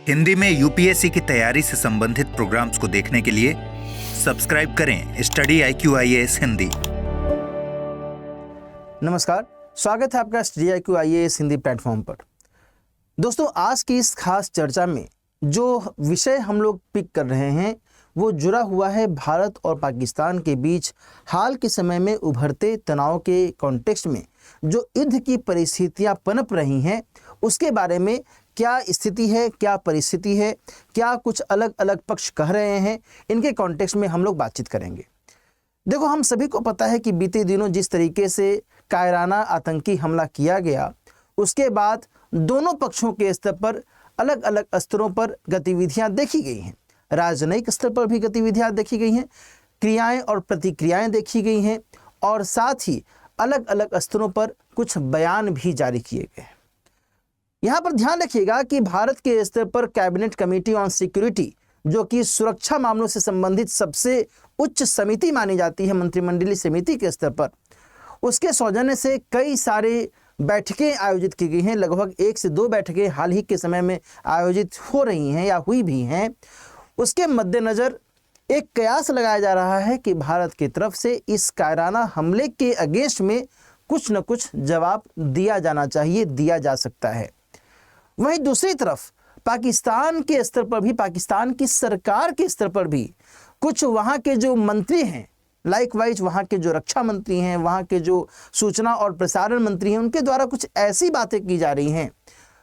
हिंदी में यूपीएससी की तैयारी से संबंधित प्रोग्राम्स को देखने के लिए सब्सक्राइब करें स्टडी IQ-IAS हिंदी। नमस्कार, स्वागत है आपका स्टडी IQ-IAS हिंदी प्लेटफॉर्म पर। दोस्तों, आज की इस खास चर्चा में जो विषय हम लोग पिक कर रहे हैं वो जुड़ा हुआ है भारत और पाकिस्तान के बीच हाल के समय में उभरते तनाव के कॉन्टेक्स्ट में जो युद्ध की परिस्थितियां पनप रही हैं उसके बारे में क्या स्थिति है, क्या परिस्थिति है, क्या कुछ अलग अलग पक्ष कह रहे हैं, इनके कॉन्टेक्स्ट में हम लोग बातचीत करेंगे। देखो, हम सभी को पता है कि बीते दिनों जिस तरीके से कायराना आतंकी हमला किया गया उसके बाद दोनों पक्षों के स्तर पर अलग अलग स्तरों पर गतिविधियां देखी गई हैं। राजनयिक स्तर पर भी गतिविधियां देखी गई हैं, क्रियाएं और प्रतिक्रियाएं देखी गई हैं और साथ ही अलग अलग स्तरों पर कुछ बयान भी जारी किए गए हैं। यहाँ पर ध्यान रखिएगा कि भारत के स्तर पर कैबिनेट कमेटी ऑन सिक्योरिटी, जो कि सुरक्षा मामलों से संबंधित सबसे उच्च समिति मानी जाती है मंत्रिमंडलीय समिति के स्तर पर, उसके सौजन्य से कई सारे बैठकें आयोजित की गई हैं। लगभग 1 से 2 बैठकें हाल ही के समय में आयोजित हो रही हैं या हुई भी हैं। उसके मद्देनज़र एक कयास लगाया जा रहा है कि भारत की तरफ से इस कायराना हमले के अगेंस्ट में कुछ न कुछ जवाब दिया जाना चाहिए, दिया जा सकता है। वहीं दूसरी तरफ पाकिस्तान के स्तर पर भी, पाकिस्तान की सरकार के स्तर पर भी कुछ वहाँ के जो मंत्री हैं, लाइकवाइज वहाँ के जो रक्षा मंत्री हैं, वहाँ के जो सूचना और प्रसारण मंत्री हैं, उनके द्वारा कुछ ऐसी बातें की जा रही हैं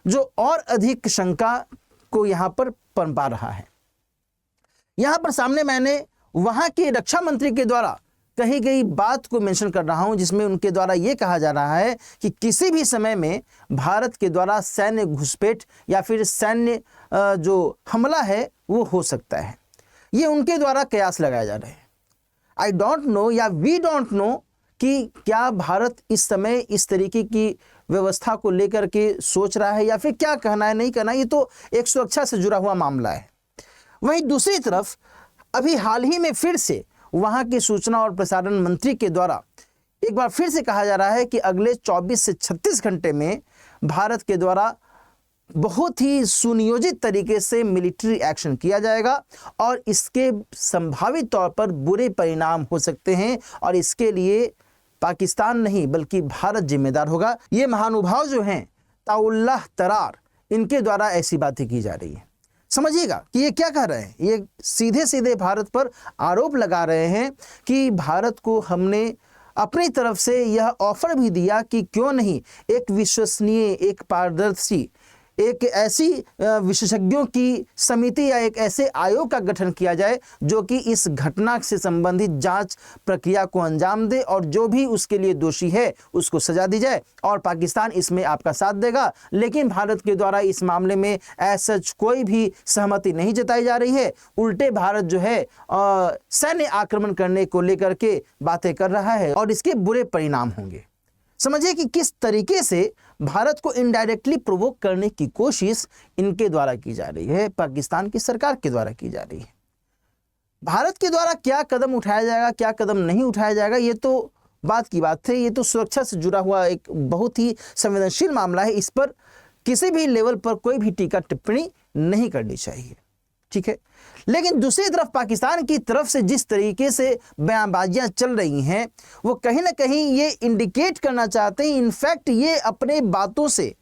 जो और अधिक शंका को यहाँ पर पनपा रहा है। यहाँ पर सामने मैंने वहाँ के रक्षा मंत्री के द्वारा कही गई बात को मेंशन कर रहा हूं, जिसमें उनके द्वारा ये कहा जा रहा है कि किसी भी समय में भारत के द्वारा सैन्य घुसपैठ या फिर सैन्य जो हमला है वो हो सकता है। ये उनके द्वारा कयास लगाए जा रहे हैं। आई डोंट नो या वी डोंट नो कि क्या भारत इस समय इस तरीके की व्यवस्था को लेकर के सोच रहा है या फिर क्या कहना है, नहीं कहना, ये तो एक सुरक्षा से जुड़ा हुआ मामला है। वहीं दूसरी तरफ अभी हाल ही में फिर से वहाँ के सूचना और प्रसारण मंत्री के द्वारा एक बार फिर से कहा जा रहा है कि अगले 24 से 36 घंटे में भारत के द्वारा बहुत ही सुनियोजित तरीके से मिलिट्री एक्शन किया जाएगा और इसके संभावित तौर पर बुरे परिणाम हो सकते हैं और इसके लिए पाकिस्तान नहीं बल्कि भारत जिम्मेदार होगा। ये महानुभाव जो हैं ताउल्लाह तरार, इनके द्वारा ऐसी बातें की जा रही हैं। समझिएगा कि ये क्या कह रहे हैं। ये सीधे सीधे भारत पर आरोप लगा रहे हैं कि भारत को हमने अपनी तरफ से यह ऑफर भी दिया कि क्यों नहीं एक विश्वसनीय, एक पारदर्शी, एक ऐसी विशेषज्ञों की समिति या एक ऐसे आयोग का गठन किया जाए जो कि इस घटना से संबंधित जांच प्रक्रिया को अंजाम दे और जो भी उसके लिए दोषी है उसको सजा दी जाए और पाकिस्तान इसमें आपका साथ देगा। लेकिन भारत के द्वारा इस मामले में ऐसा कोई भी सहमति नहीं जताई जा रही है। उल्टे भारत जो है सैन्य आक्रमण करने को लेकर के बातें कर रहा है और इसके बुरे परिणाम होंगे। समझिए कि किस तरीके से भारत को इनडायरेक्टली प्रोवोक करने की कोशिश इनके द्वारा की जा रही है, पाकिस्तान की सरकार के द्वारा की जा रही है। भारत के द्वारा क्या कदम उठाया जाएगा, क्या कदम नहीं उठाया जाएगा, ये तो बात की बात है। ये तो सुरक्षा से जुड़ा हुआ एक बहुत ही संवेदनशील मामला है। इस पर किसी भी लेवल पर कोई भी टीका टिप्पणी नहीं करनी चाहिए, ठीक है। लेकिन दूसरी तरफ पाकिस्तान की तरफ से जिस तरीके से बयानबाजियां चल रही हैं वो कहीं ना कहीं ये इंडिकेट करना चाहते हैं, इनफैक्ट ये अपने बातों से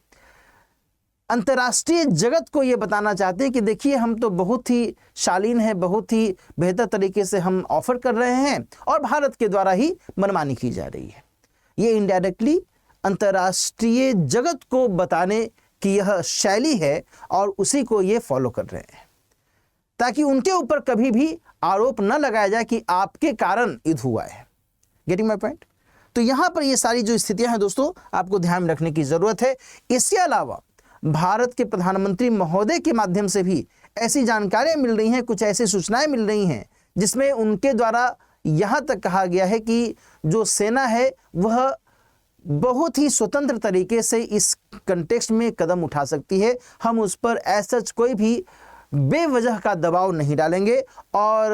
अंतर्राष्ट्रीय जगत को ये बताना चाहते हैं कि देखिए हम तो बहुत ही शालीन हैं, बहुत ही बेहतर तरीके से हम ऑफर कर रहे हैं और भारत के द्वारा ही मनमानी की जा रही है। ये इनडायरेक्टली अंतर्राष्ट्रीय जगत को बताने की यह शैली है और उसी को ये फॉलो कर रहे हैं ताकि उनके ऊपर कभी भी आरोप न लगाया जाए कि आपके कारण युद्ध हुआ है। Getting my point? तो यहाँ पर ये सारी जो स्थितियां हैं दोस्तों, आपको ध्यान में रखने की ज़रूरत है। इसके अलावा भारत के प्रधानमंत्री महोदय के माध्यम से भी ऐसी जानकारियां मिल रही हैं, कुछ ऐसी सूचनाएं मिल रही हैं जिसमें उनके द्वारा यहाँ तक कहा गया है कि जो सेना है वह बहुत ही स्वतंत्र तरीके से इस कंटेक्स्ट में कदम उठा सकती है। हम उस पर ऐसा कोई भी बेवजह का दबाव नहीं डालेंगे और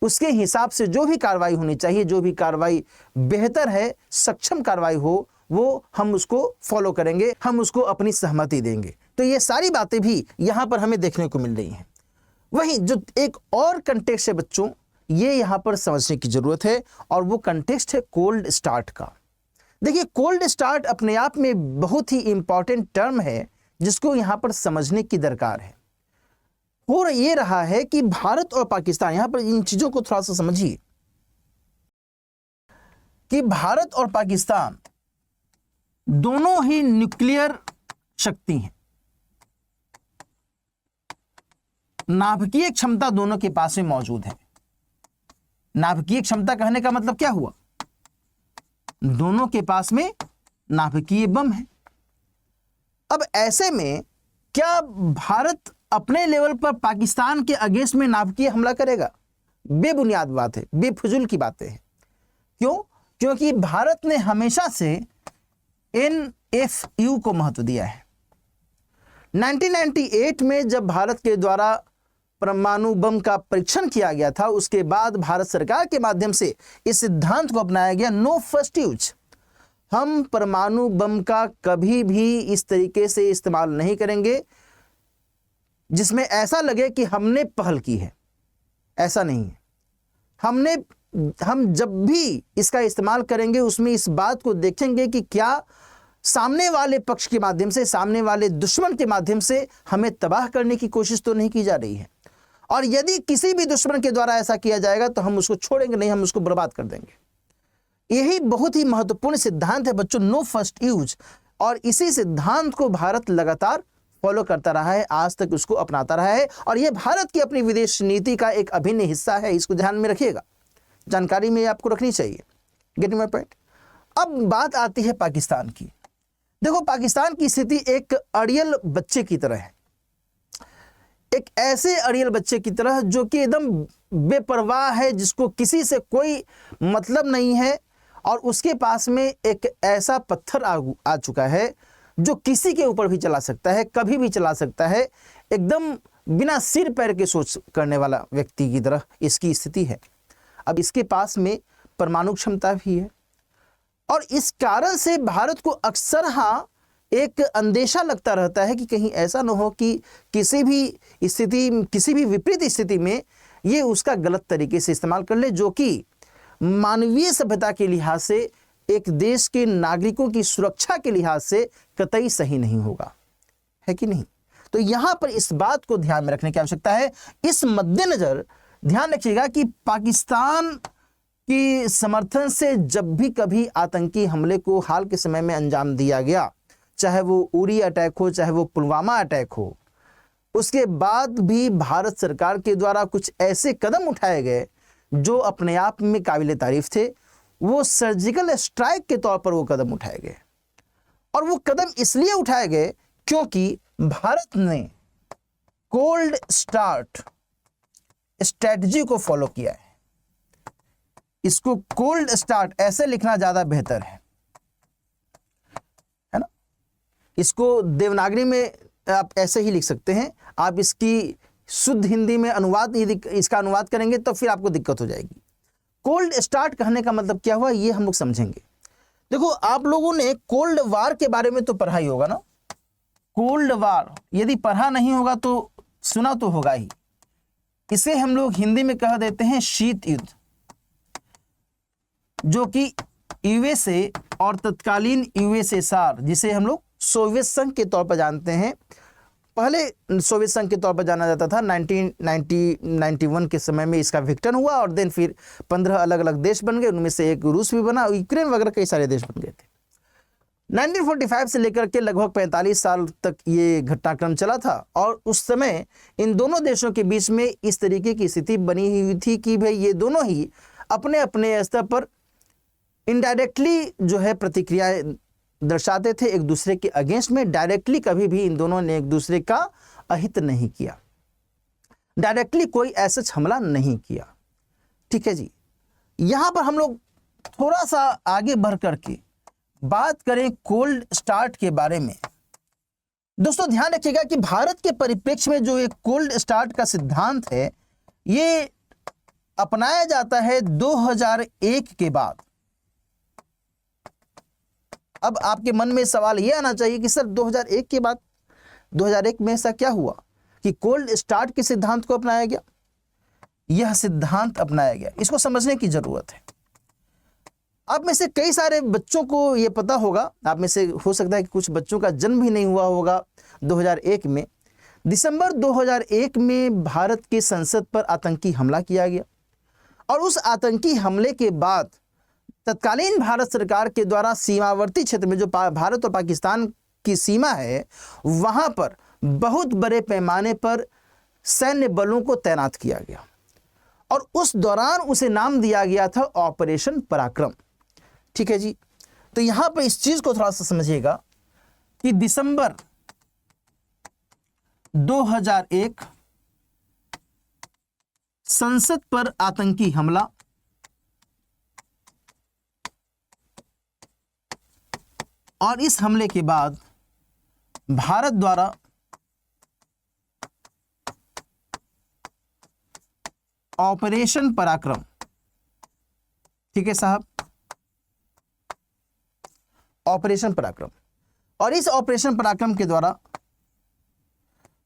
उसके हिसाब से जो भी कार्रवाई होनी चाहिए, जो भी कार्रवाई बेहतर है, सक्षम कार्रवाई हो, वो हम उसको फॉलो करेंगे, हम उसको अपनी सहमति देंगे। तो ये सारी बातें भी यहाँ पर हमें देखने को मिल रही हैं। वहीं जो एक और कंटेक्स्ट है बच्चों, ये यहाँ पर समझने की जरूरत है, और वो कंटेक्स्ट है कोल्ड स्टार्ट का। देखिए, कोल्ड स्टार्ट अपने आप में बहुत ही इंपॉर्टेंट टर्म है जिसको यहाँ पर समझने की दरकार है। हो ये रहा है कि भारत और पाकिस्तान, यहाँ पर इन चीजों को थोड़ा सा समझिए कि भारत और पाकिस्तान दोनों ही न्यूक्लियर शक्ति हैं। नाभिकीय क्षमता दोनों के पास में मौजूद है। नाभिकीय क्षमता कहने का मतलब क्या हुआ? दोनों के पास में नाभिकीय बम है। अब ऐसे में क्या भारत अपने लेवल पर पाकिस्तान के अगेंस्ट में नाभिकीय हमला करेगा? बेबुनियाद बात है, बेफिजूल की बातें हैं। क्यों? क्योंकि भारत ने हमेशा से NFU को महत्व दिया है। 1998 में जब भारत के द्वारा परमाणु बम का परीक्षण किया गया था, उसके बाद भारत सरकार के माध्यम से इस सिद्धांत को अपनाया गया, नो फर्स्ट यूज। हम परमाणु बम का कभी भी इस तरीके से इस्तेमाल नहीं करेंगे जिसमें ऐसा लगे कि हमने पहल की है। ऐसा नहीं है। हम जब भी इसका इस्तेमाल करेंगे उसमें इस बात को देखेंगे कि क्या सामने वाले पक्ष के माध्यम से, सामने वाले दुश्मन के माध्यम से हमें तबाह करने की कोशिश तो नहीं की जा रही है। और यदि किसी भी दुश्मन के द्वारा ऐसा किया जाएगा तो हम उसको छोड़ेंगे नहीं, हम उसको बर्बाद कर देंगे। यही बहुत ही महत्वपूर्ण सिद्धांत है बच्चों, नो फर्स्ट यूज। और इसी सिद्धांत को भारत लगातार फॉलो करता रहा है, आज तक उसको अपनाता रहा है, और यह भारत की अपनी विदेश नीति का एक अभिन्न हिस्सा है। इसको ध्यान में रखिएगा, जानकारी में आपको रखनी चाहिए। Getting my point. अब बात आती है पाकिस्तान की। देखो, पाकिस्तान की स्थिति एक अड़ियल बच्चे की तरह है। एक ऐसे अड़ियल बच्चे की तरह जो कि एकदम बेपरवाह है, जिसको किसी से कोई मतलब नहीं है, और उसके पास में एक ऐसा पत्थर आ चुका है जो किसी के ऊपर भी चला सकता है, कभी भी चला सकता है। एकदम बिना सिर पैर के सोच करने वाला व्यक्ति की तरह इसकी स्थिति है। अब इसके पास में परमाणु क्षमता भी है, और इस कारण से भारत को अक्सर एक अंदेशा लगता रहता है कि कहीं ऐसा न हो कि किसी भी विपरीत स्थिति में ये उसका गलत तरीके से इस्तेमाल कर ले, जो कि मानवीय सभ्यता के लिहाज से, एक देश के नागरिकों की सुरक्षा के लिहाज से कतई सही नहीं होगा, है कि नहीं? तो यहां पर इस बात को ध्यान में रखने की आवश्यकता है। इस मद्देनजर ध्यान रखिएगा कि पाकिस्तान की समर्थन से जब भी कभी आतंकी हमले को हाल के समय में अंजाम दिया गया, चाहे वो उरी अटैक हो, चाहे वो पुलवामा अटैक हो, उसके बाद भी भारत सरकार के द्वारा कुछ ऐसे कदम उठाए गए जो अपने आप में काबिल तारीफ थे। वो सर्जिकल स्ट्राइक के तौर पर वो कदम उठाए गए, और वो कदम इसलिए उठाए गए क्योंकि भारत ने कोल्ड स्टार्ट स्ट्रेटजी को फॉलो किया है। इसको कोल्ड स्टार्ट ऐसे लिखना ज्यादा बेहतर है ना? इसको देवनागरी में आप ऐसे ही लिख सकते हैं। आप इसकी शुद्ध हिंदी में अनुवाद, यदि इसका अनुवाद करेंगे तो फिर आपको दिक्कत हो जाएगी। कोल्ड स्टार्ट कहने का मतलब क्या हुआ, ये हम लोग समझेंगे। देखो, आप लोगों ने कोल्ड वार के बारे में तो पढ़ा ही होगा ना। कोल्ड वार यदि पढ़ा नहीं होगा तो सुना तो होगा ही। इसे हम लोग हिंदी में कह देते हैं शीत युद्ध, जो कि यूएसए और तत्कालीन यूएसएसआर, जिसे हम लोग सोवियत संघ के तौर पर जानते हैं, पहले सोवियत संघ के तौर पर जाना जाता था। 1991 के समय में इसका विघटन हुआ, और देन फिर 15 अलग अलग देश बन गए। उनमें से एक रूस भी बना, यूक्रेन वगैरह कई सारे देश बन गए थे। 1945 से लेकर के लगभग 45 साल तक ये घटनाक्रम चला था, और उस समय इन दोनों देशों के बीच में इस तरीके की स्थिति बनी हुई थी कि भाई ये दोनों ही अपने अपने स्तर पर इनडायरेक्टली जो है प्रतिक्रिया दर्शाते थे एक दूसरे के अगेंस्ट में। डायरेक्टली कभी भी इन दोनों ने एक दूसरे का अहित नहीं किया, डायरेक्टली कोई ऐसा हमला नहीं किया। ठीक है जी। यहां पर हम लोग थोड़ा सा आगे बढ़ करके बात करें कोल्ड स्टार्ट के बारे में। दोस्तों ध्यान रखिएगा कि भारत के परिप्रेक्ष्य में जो एक कोल्ड स्टार्ट का सिद्धांत है, ये अपनाया जाता है 2001 के बाद। अब आपके मन में सवाल यह आना चाहिए कि सर 2001 के बाद 2001 में ऐसा क्या हुआ कि कोल्ड स्टार्ट के सिद्धांत को अपनाया गया? यह सिद्धांत अपनाया गया, इसको समझने की जरूरत है। आप में से कई सारे बच्चों को यह पता होगा, आप में से हो सकता है कि कुछ बच्चों का जन्म भी नहीं हुआ होगा 2001 में। दिसंबर 2001 में भारत के संसद पर आतंकी हमला किया गया और उस आतंकी हमले के बाद तत्कालीन भारत सरकार के द्वारा सीमावर्ती क्षेत्र में जो भारत और पाकिस्तान की सीमा है, वहां पर बहुत बड़े पैमाने पर सैन्य बलों को तैनात किया गया और उस दौरान उसे नाम दिया गया था ऑपरेशन पराक्रम। ठीक है जी, तो यहां पर इस चीज को थोड़ा सा समझिएगा कि दिसंबर 2001 संसद पर आतंकी हमला, और इस हमले के बाद भारत द्वारा ऑपरेशन पराक्रम, ठीक है साहब, ऑपरेशन पराक्रम, और इस ऑपरेशन पराक्रम के द्वारा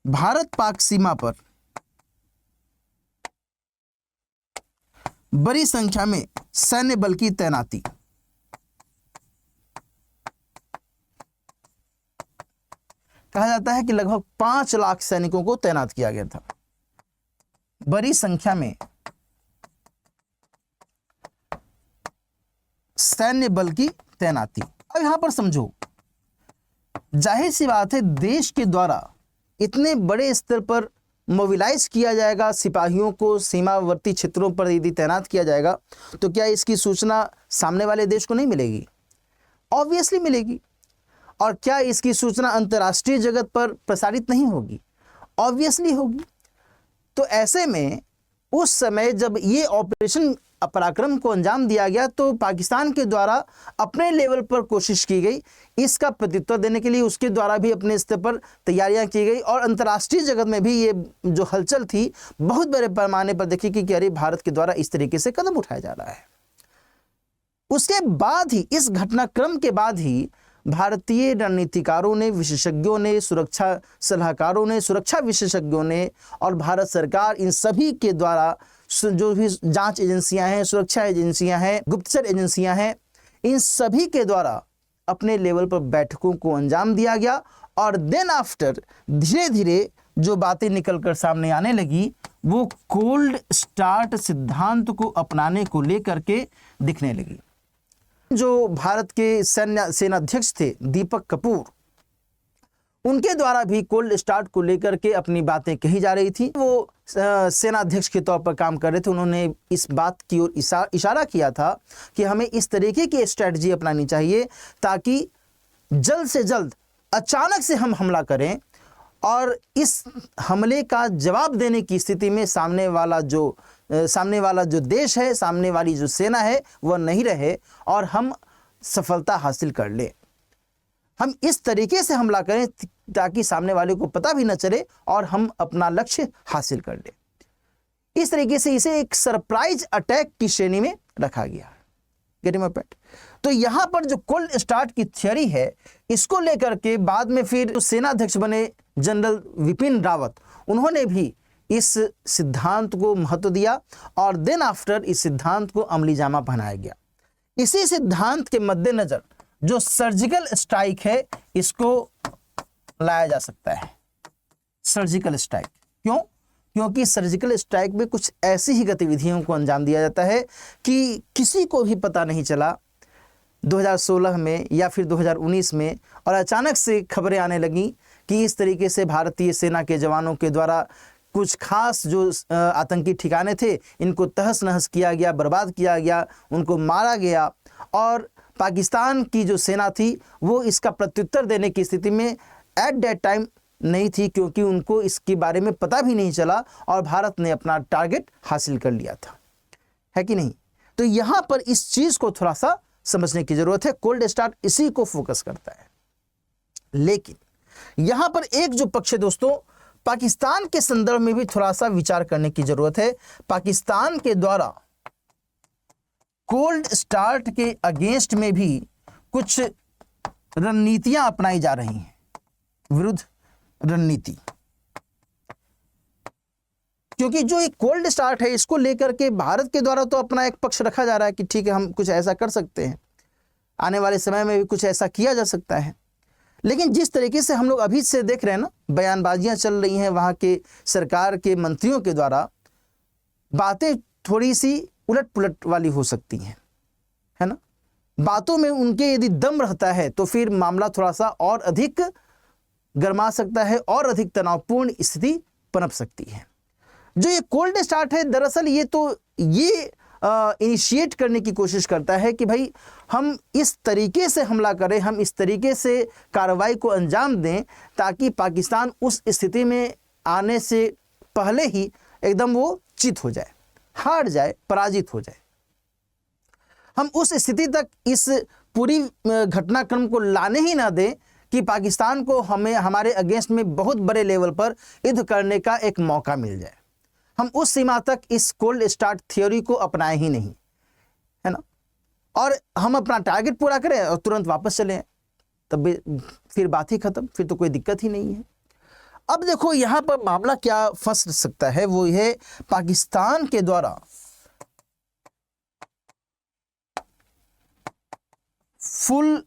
भारत पाक सीमा पर बड़ी संख्या में सैन्य बल की तैनाती, कहा जाता है कि लगभग 5 लाख सैनिकों को तैनात किया गया था, बड़ी संख्या में सैन्य बल की तैनाती। अब यहां पर समझो, जाहिर सी बात है देश के द्वारा इतने बड़े स्तर पर मोबिलाइज किया जाएगा, सिपाहियों को सीमावर्ती क्षेत्रों पर यदि तैनात किया जाएगा तो क्या इसकी सूचना सामने वाले देश को नहीं मिलेगी? ऑब्वियसली मिलेगी। और क्या इसकी सूचना अंतर्राष्ट्रीय जगत पर प्रसारित नहीं होगी? ऑब्वियसली होगी। तो ऐसे में उस समय जब ये ऑपरेशन पराक्रम को अंजाम दिया गया तो पाकिस्तान के द्वारा अपने लेवल पर कोशिश की गई इसका प्रत्युत्तर देने के लिए, उसके द्वारा भी अपने स्तर पर तैयारियां की गई और अंतर्राष्ट्रीय जगत में भी ये जो हलचल थी बहुत बड़े पैमाने पर देखी कि अरे भारत के द्वारा इस तरीके से कदम उठाया जा रहा है। उसके बाद ही, इस घटनाक्रम के बाद ही भारतीय रणनीतिकारों ने, विशेषज्ञों ने, सुरक्षा सलाहकारों ने, सुरक्षा विशेषज्ञों ने और भारत सरकार, इन सभी के द्वारा जो भी जांच एजेंसियां हैं, सुरक्षा एजेंसियां हैं, गुप्तचर एजेंसियां हैं, इन सभी के द्वारा अपने लेवल पर बैठकों को अंजाम दिया गया। और देन आफ्टर धीरे धीरे जो बातें निकलकर सामने आने लगी वो कोल्ड स्टार्ट सिद्धांत को अपनाने को लेकर के दिखने लगी। जो भारत के सेनाध्यक्ष थे दीपक कपूर, उनके द्वारा भी कोल्ड स्टार्ट को लेकर के अपनी बातें कही जा रही थी। वो सेनाध्यक्ष के तौर पर काम कर रहे थे। उन्होंने इस बात की ओर इशारा किया था कि हमें इस तरीके की स्ट्रेटजी अपनानी चाहिए ताकि जल्द से जल्द अचानक से हम हमला करें और इस हमले का जवाब देने की स्थिति में सामने वाला जो देश है, सामने वाली जो सेना है वह नहीं रहे और हम सफलता हासिल कर लें। हम इस तरीके से हमला करें ताकि सामने वाले को पता भी न चले और हम अपना लक्ष्य हासिल कर लें। इस तरीके से इसे एक सरप्राइज अटैक की श्रेणी में रखा गया। Getting my point? तो यहां पर जो कोल्ड स्टार्ट की थ्योरी है, इसको लेकर के बाद में फिर सेनाध्यक्ष बने जनरल विपिन रावत, उन्होंने भी इस सिद्धांत को महत्व दिया और देन आफ्टर इस सिद्धांत को अमली जामा पहनाया गया। इसी सिद्धांत के मद्देनजर जो सर्जिकल स्ट्राइक है इसको लाया जा सकता है। सर्जिकल स्ट्राइक क्यों? क्योंकि सर्जिकल स्ट्राइक में कुछ ऐसी ही गतिविधियों को अंजाम दिया जाता है कि किसी को भी पता नहीं चला 2016 में या फिर 2019 में, और अचानक से खबरें आने लगी कि इस तरीके से भारतीय सेना के जवानों के द्वारा कुछ खास जो आतंकी ठिकाने थे इनको तहस नहस किया गया, बर्बाद किया गया, उनको मारा गया। और पाकिस्तान की जो सेना थी वो इसका प्रत्युत्तर देने की स्थिति में एट दैट टाइम नहीं थी, क्योंकि उनको इसके बारे में पता भी नहीं चला और भारत ने अपना टारगेट हासिल कर लिया था, है कि नहीं? तो यहाँ पर इस चीज़ को थोड़ा सा समझने की जरूरत है। कोल्ड स्टार्ट इसी को फोकस करता है। लेकिन यहाँ पर एक जो पक्ष है दोस्तों, पाकिस्तान के संदर्भ में भी थोड़ा सा विचार करने की जरूरत है। पाकिस्तान के द्वारा कोल्ड स्टार्ट के अगेंस्ट में भी कुछ रणनीतियां अपनाई जा रही हैं विरुद्ध रणनीति, क्योंकि जो एक कोल्ड स्टार्ट है इसको लेकर के भारत के द्वारा तो अपना एक पक्ष रखा जा रहा है कि ठीक है हम कुछ ऐसा कर सकते हैं, आने वाले समय में भी कुछ ऐसा किया जा सकता है। लेकिन जिस तरीके से हम लोग अभी से देख रहे हैं ना, बयानबाजियां चल रही हैं वहाँ के सरकार के मंत्रियों के द्वारा, बातें थोड़ी सी उलट पुलट वाली हो सकती हैं, है ना। बातों में उनके यदि दम रहता है तो फिर मामला थोड़ा सा और अधिक गर्मा सकता है और अधिक तनावपूर्ण स्थिति पनप सकती है। जो ये कोल्ड स्टार्ट है दरअसल ये इनिशिएट करने की कोशिश करता है कि भाई हम इस तरीके से हमला करें, हम इस तरीके से कार्रवाई को अंजाम दें ताकि पाकिस्तान उस स्थिति में आने से पहले ही एकदम वो चित हो जाए, हार जाए, पराजित हो जाए। हम उस स्थिति तक इस पूरी घटनाक्रम को लाने ही ना दें कि पाकिस्तान को हमारे अगेंस्ट में बहुत बड़े लेवल पर युद्ध करने का एक मौका मिल जाए। हम उस सीमा तक इस कोल्ड स्टार्ट थ्योरी को अपनाए ही नहीं, है ना, और हम अपना टारगेट पूरा करें और तुरंत वापस चले आएं, तब फिर बात ही खत्म, फिर तो कोई दिक्कत ही नहीं है। अब देखो यहाँ पर मामला क्या फंस सकता है, वो है पाकिस्तान के द्वारा फुल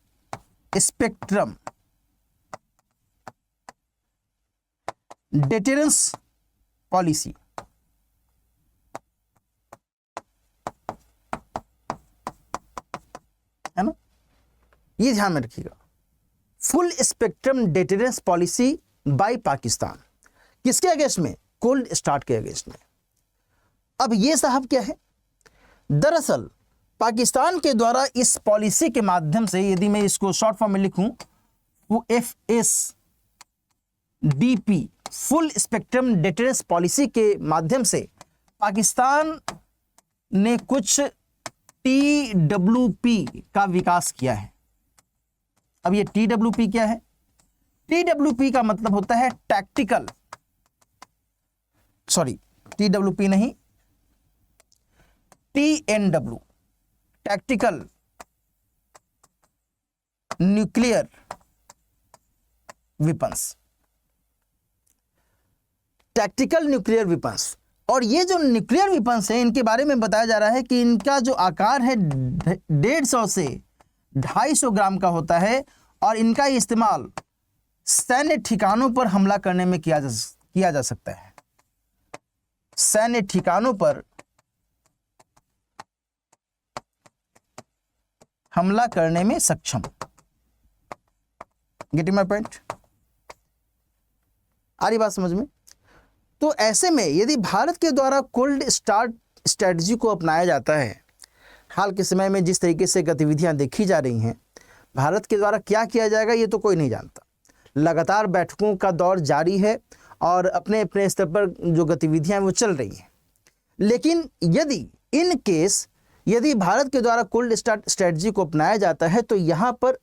स्पेक्ट्रम डेटेरेंस पॉलिसी, है ना, ये ध्यान में रखिएगा। Full spectrum deterrence policy by Pakistan, किसके अगेंस्ट में? कोल्ड स्टार्ट के अगेंस्ट में। अब ये साहब क्या है, दरअसल पाकिस्तान के द्वारा इस पॉलिसी के माध्यम से, यदि मैं इसको शॉर्ट फॉर्म में लिखूं, वो FSDP full spectrum deterrence policy के माध्यम से पाकिस्तान ने कुछ TWP का विकास किया है। अब ये TWP क्या है? TWP का मतलब होता है टैक्टिकल, सॉरी TWP नहीं, TNW, tactical nuclear weapons, tactical nuclear weapons. और ये जो न्यूक्लियर वेपन्स हैं इनके बारे में बताया जा रहा है कि इनका जो आकार है 150 से 250 ग्राम का होता है और इनका इस्तेमाल सैन्य ठिकानों पर हमला करने में किया जा सकता है। सैन्य ठिकानों पर हमला करने में सक्षम। Getting my point? आ रही बात समझ में? तो ऐसे में यदि भारत के द्वारा कोल्ड स्टार्ट स्ट्रेटजी को अपनाया जाता है, हाल के समय में जिस तरीके से गतिविधियां देखी जा रही हैं, भारत के द्वारा क्या किया जाएगा ये तो कोई नहीं जानता। लगातार बैठकों का दौर जारी है और अपने अपने स्तर पर जो गतिविधियां वो चल रही हैं। लेकिन यदि भारत के द्वारा कोल्ड स्टार्ट स्ट्रेटजी को अपनाया जाता है तो यहाँ पर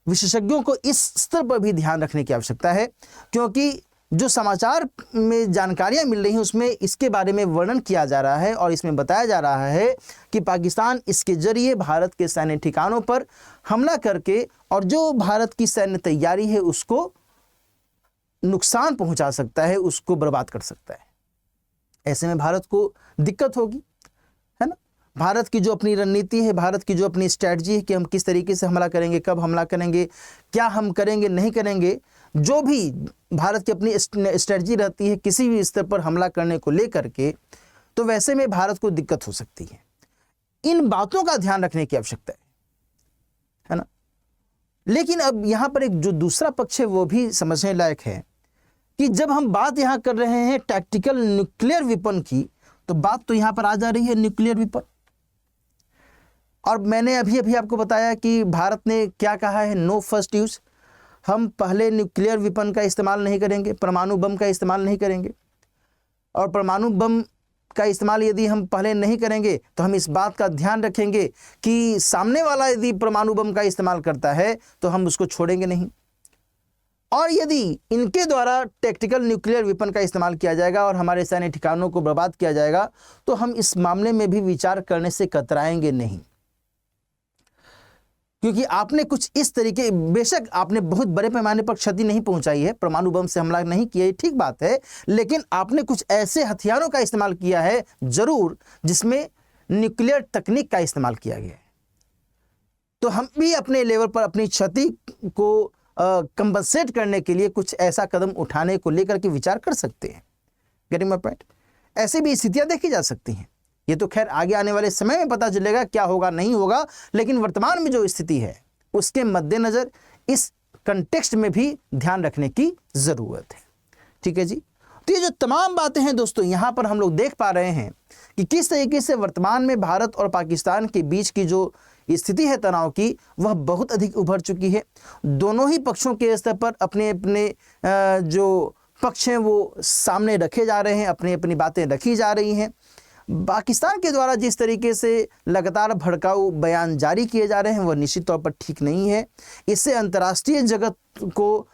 विशेषज्ञों को इस स्तर पर भी ध्यान रखने की आवश्यकता है, क्योंकि जो समाचार में जानकारियां मिल रही हैं उसमें इसके बारे में वर्णन किया जा रहा है और इसमें बताया जा रहा है कि पाकिस्तान इसके जरिए भारत के सैन्य ठिकानों पर हमला करके और जो भारत की सैन्य तैयारी है उसको नुकसान पहुंचा सकता है, उसको बर्बाद कर सकता है। ऐसे में भारत को दिक्कत होगी, है ना। भारत की जो अपनी रणनीति है, भारत की जो अपनी स्ट्रैटेजी है कि हम किस तरीके से हमला करेंगे, कब हमला करेंगे, क्या हम करेंगे नहीं करेंगे, जो भी भारत की अपनी स्ट्रैटेजी रहती है किसी भी स्तर पर हमला करने को लेकर के, तो वैसे में भारत को दिक्कत हो सकती है। इन बातों का ध्यान रखने की आवश्यकता है ना। लेकिन अब यहाँ पर एक जो दूसरा पक्ष है वो भी समझने लायक है कि जब हम बात यहाँ कर रहे हैं टैक्टिकल न्यूक्लियर वेपन की, तो बात तो यहाँ पर आ जा रही है न्यूक्लियर वेपन। और मैंने अभी आपको बताया कि भारत ने क्या कहा है, नो फर्स्ट यूज। हम पहले न्यूक्लियर वेपन का इस्तेमाल नहीं करेंगे, परमाणु बम का इस्तेमाल नहीं करेंगे। और परमाणु बम का इस्तेमाल यदि हम पहले नहीं करेंगे तो हम इस बात का ध्यान रखेंगे कि सामने वाला यदि परमाणु बम का इस्तेमाल करता है तो हम उसको छोड़ेंगे नहीं। और यदि इनके द्वारा टैक्टिकल न्यूक्लियर वेपन का इस्तेमाल किया जाएगा और हमारे सैन्य ठिकानों को बर्बाद किया जाएगा तो हम इस मामले में भी विचार करने से कतराएंगे नहीं। क्योंकि आपने कुछ इस तरीके, बेशक आपने बहुत बड़े पैमाने पर क्षति नहीं पहुंचाई है, परमाणु बम से हमला नहीं किया, ये ठीक बात है, लेकिन आपने कुछ ऐसे हथियारों का इस्तेमाल किया है जरूर जिसमें न्यूक्लियर तकनीक का इस्तेमाल किया गया है। तो हम भी अपने लेवल पर अपनी क्षति को कंपनसेट करने के लिए कुछ ऐसा कदम उठाने को लेकर के विचार कर सकते हैं। Getting my point? ऐसे भी स्थितियां देखी जा सकती हैं। ये तो खैर आगे आने वाले समय में पता चलेगा क्या होगा नहीं होगा, लेकिन वर्तमान में जो स्थिति है उसके मद्देनजर इस कंटेक्स्ट में भी ध्यान रखने की ज़रूरत है। ठीक है जी। तो ये जो तमाम बातें हैं दोस्तों, यहाँ पर हम लोग देख पा रहे हैं कि किस तरीके से वर्तमान में भारत और पाकिस्तान के बीच की जो स्थिति है तनाव की, वह बहुत अधिक उभर चुकी है। दोनों ही पक्षों के स्तर पर अपने अपने जो पक्ष हैं वो सामने रखे जा रहे हैं, अपनी अपनी बातें रखी जा रही हैं। पाकिस्तान के द्वारा जिस तरीके से लगातार भड़काऊ बयान जारी किए जा रहे हैं वह निश्चित तौर पर ठीक नहीं है। इससे अंतर्राष्ट्रीय जगत को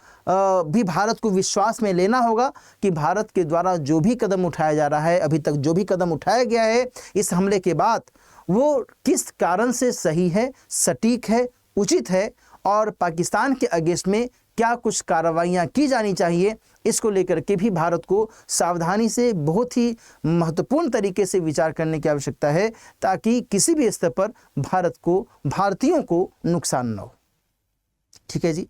भी भारत को विश्वास में लेना होगा कि भारत के द्वारा जो भी कदम उठाया जा रहा है, अभी तक जो भी कदम उठाया गया है इस हमले के बाद, वो किस कारण से सही है, सटीक है, उचित है और पाकिस्तान के अगेंस्ट में क्या कुछ कार्रवाइयाँ की जानी चाहिए, इसको लेकर के भी भारत को सावधानी से बहुत ही महत्वपूर्ण तरीके से विचार करने की आवश्यकता है, ताकि किसी भी स्तर पर भारत को, भारतीयों को नुकसान न हो। ठीक है जी।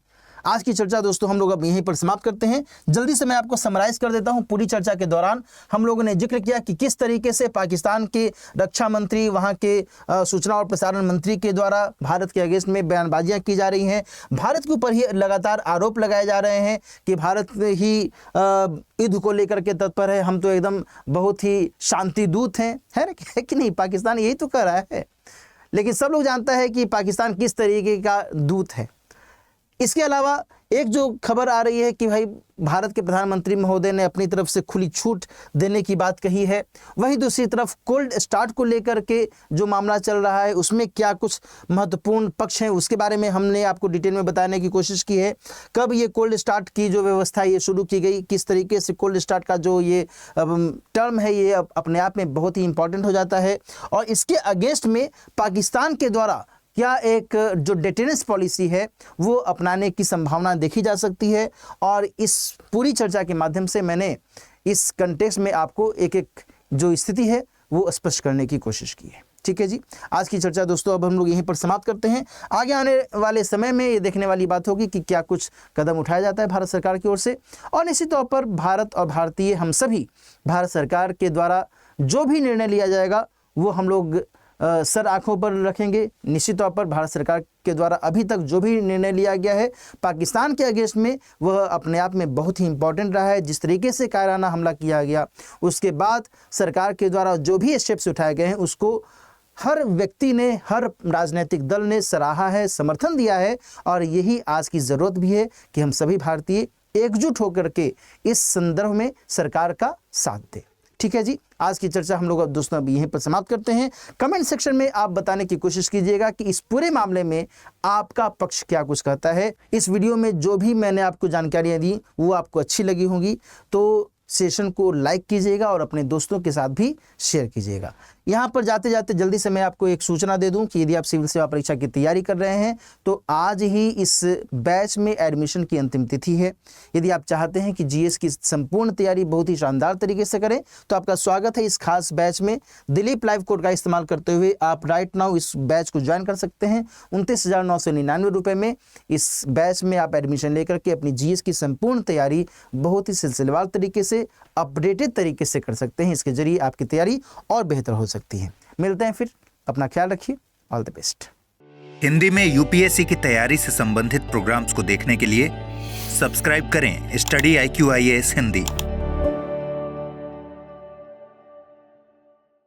आज की चर्चा दोस्तों हम लोग अब यहीं पर समाप्त करते हैं। जल्दी से मैं आपको समराइज कर देता हूं। पूरी चर्चा के दौरान हम लोगों ने जिक्र किया कि किस तरीके से पाकिस्तान के रक्षा मंत्री, वहां के सूचना और प्रसारण मंत्री के द्वारा भारत के अगेंस्ट में बयानबाजियां की जा रही हैं। भारत के ऊपर ही लगातार आरोप लगाए जा रहे हैं कि भारत ही युद्ध को लेकर के तत्पर है, हम तो एकदम बहुत ही शांति दूत हैं, है कि नहीं? पाकिस्तान यही तो कर रहा है, लेकिन सब लोग जानता है कि पाकिस्तान किस तरीके का दूत है। इसके अलावा एक जो खबर आ रही है कि भाई भारत के प्रधानमंत्री महोदय ने अपनी तरफ से खुली छूट देने की बात कही है, वहीं दूसरी तरफ कोल्ड स्टार्ट को लेकर के जो मामला चल रहा है उसमें क्या कुछ महत्वपूर्ण पक्ष हैं उसके बारे में हमने आपको डिटेल में बताने की कोशिश की है। कब ये कोल्ड स्टार्ट की जो व्यवस्था ये शुरू की गई, किस तरीके से कोल्ड स्टार्ट का जो ये टर्म है ये अपने आप में बहुत ही इंपॉर्टेंट हो जाता है, और इसके अगेंस्ट में पाकिस्तान के द्वारा क्या एक जो डेटेरेंस पॉलिसी है वो अपनाने की संभावना देखी जा सकती है। और इस पूरी चर्चा के माध्यम से मैंने इस कंटेक्स्ट में आपको एक एक जो स्थिति है वो स्पष्ट करने की कोशिश की है। ठीक है जी। आज की चर्चा दोस्तों अब हम लोग यहीं पर समाप्त करते हैं। आगे आने वाले समय में ये देखने वाली बात होगी कि क्या कुछ कदम उठाया जाता है भारत सरकार की ओर से, और निश्चित तौर पर भारत और भारतीय हम सभी भारत सरकार के द्वारा जो भी निर्णय लिया जाएगा वो हम लोग सर आंखों पर रखेंगे। निश्चित तौर पर भारत सरकार के द्वारा अभी तक जो भी निर्णय लिया गया है पाकिस्तान के अगेंस्ट में वह अपने आप में बहुत ही इंपॉर्टेंट रहा है। जिस तरीके से कायराना हमला किया गया उसके बाद सरकार के द्वारा जो भी स्टेप्स उठाए गए हैं उसको हर व्यक्ति ने, हर राजनीतिक दल ने सराहा है, समर्थन दिया है, और यही आज की ज़रूरत भी है कि हम सभी भारतीय एकजुट होकर के इस संदर्भ में सरकार का साथ दें। ठीक है जी। आज की चर्चा हम लोग अब दोस्तों अभी यहीं पर समाप्त करते हैं। कमेंट सेक्शन में आप बताने की कोशिश कीजिएगा कि इस पूरे मामले में आपका पक्ष क्या कुछ कहता है। इस वीडियो में जो भी मैंने आपको जानकारियां दी वो आपको अच्छी लगी होंगी तो सेशन को लाइक कीजिएगा और अपने दोस्तों के साथ भी शेयर कीजिएगा। यहाँ पर जाते जाते जल्दी से मैं आपको एक सूचना दे दूं कि यदि आप सिविल सेवा परीक्षा की तैयारी कर रहे हैं तो आज ही इस बैच में एडमिशन की अंतिम तिथि है। यदि आप चाहते हैं कि जीएस की संपूर्ण तैयारी बहुत ही शानदार तरीके से करें तो आपका स्वागत है इस खास बैच में। दिलीप लाइव कोड का इस्तेमाल करते हुए आप राइट नाउ इस बैच को ज्वाइन कर सकते हैं। 29,999 रुपये में इस बैच में आप एडमिशन लेकर के अपनी जीएस की संपूर्ण तैयारी बहुत ही सिलसिलेवार तरीके से, अपडेटेड तरीके से कर सकते हैं। इसके जरिए आपकी तैयारी और बेहतर हो सकती है। मिलते हैं फिर, अपना ख्याल रखिए। All the best. हिंदी में यूपीएससी की तैयारी से संबंधित प्रोग्राम्स को देखने के लिए सब्सक्राइब करें स्टडी IQ IAS हिंदी।